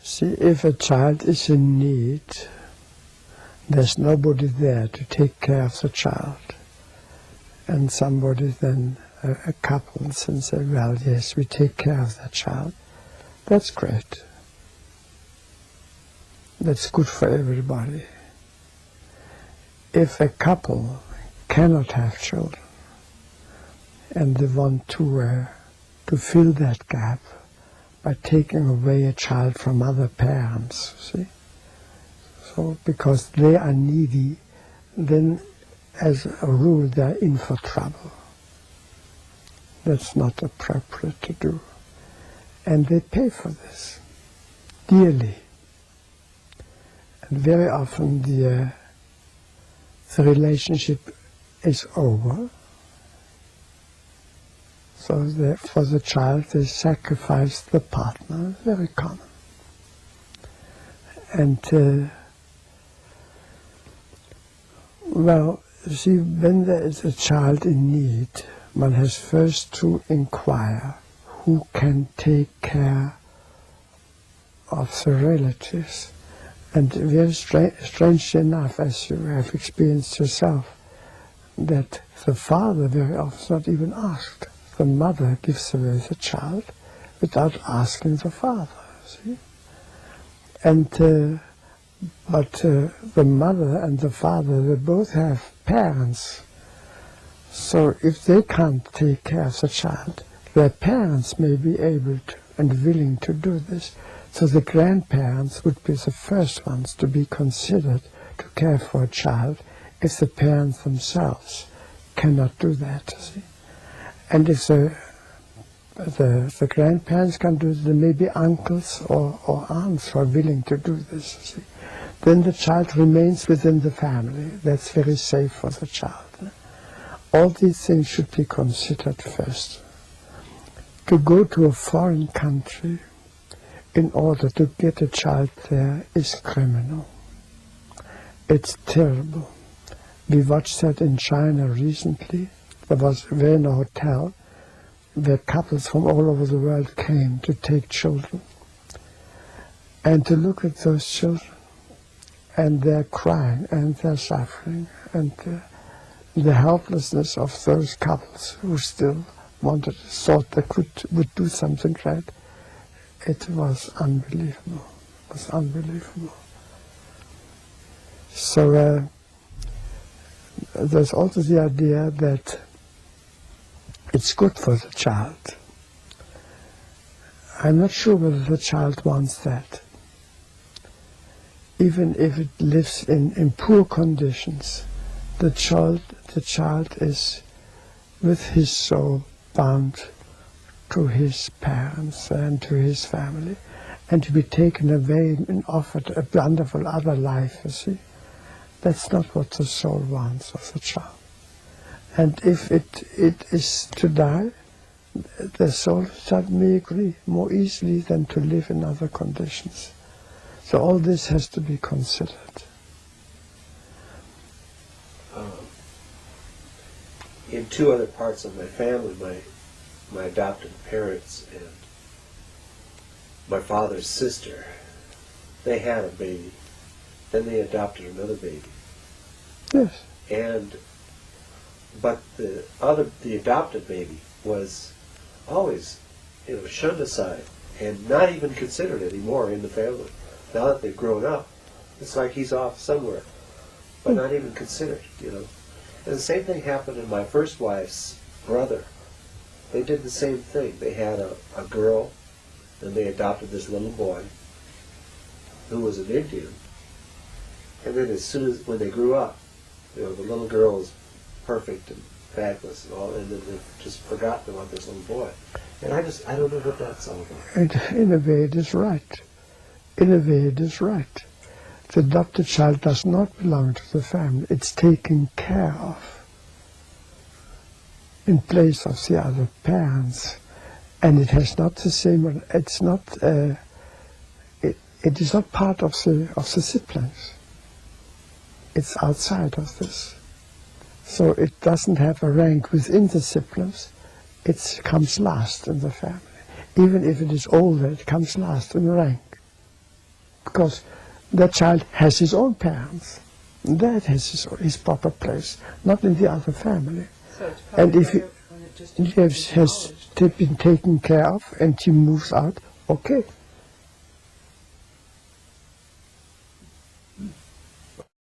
See, if a child is in need, there's nobody there to take care of the child. And somebody then, a couple, and say, well, yes, we take care of that child. That's great. That's good for everybody. If a couple cannot have children, and they want to fill that gap by taking away a child from other parents, see? So, because they are needy, then as a rule they're in for trouble. That's not appropriate to do. And they pay for this, dearly. And very often the relationship is over. So for the child they sacrifice the partner, very common. And well, see, when there is a child in need, one has first to inquire who can take care of the relatives. And very strangely enough, as you have experienced yourself, that the father very often is not even asked. The mother gives away the child without asking the father, see? And but the mother and the father, they both have parents. So if they can't take care of the child, their parents may be able to and willing to do this. So the grandparents would be the first ones to be considered to care for a child if the parents themselves cannot do that, see? And if the grandparents can do it, there may be uncles or aunts who are willing to do this, see? Then the child remains within the family. That's very safe for the child. All these things should be considered first. To go to a foreign country in order to get a child there is criminal. It's terrible. We watched that in China recently. There was in a hotel where couples from all over the world came to take children. And to look at those children, and they're crying, and they're suffering, and the helplessness of those couples who still thought they would do something right. It was unbelievable. It was unbelievable. So there's also the idea that it's good for the child. I'm not sure whether the child wants that. Even if it lives in poor conditions, the child is with his soul bound to his parents and to his family, and to be taken away and offered a wonderful other life, you see. That's not what the soul wants of the child. And if it is to die, the soul may agree more easily than to live in other conditions. So all this has to be considered. In two other parts of my family, my adopted parents and my father's sister, they had a baby. Then they adopted another baby. Yes. But the adopted baby was always, shunned aside and not even considered anymore in the family. Now that they've grown up, it's like he's off somewhere, but not even considered, And the same thing happened in my first wife's brother. They did the same thing. They had a girl, and they adopted this little boy who was an Indian. And then as soon as, when they grew up, the little girl was perfect and fabulous and all, and then they've just forgotten about this little boy. And I don't know what that's all about. In a way it is right. In a way it is right. The adopted child does not belong to the family. It's taken care of in place of the other parents. And it has not the same, it's not, it is not part of the siblings. It's outside of this. So it doesn't have a rank within the siblings. It comes last in the family. Even if it is older, it comes last in rank. because that child has his own parents. That has his proper place, not in the other family. So it's And probably if he better when it just has been taken care of and he moves out, okay.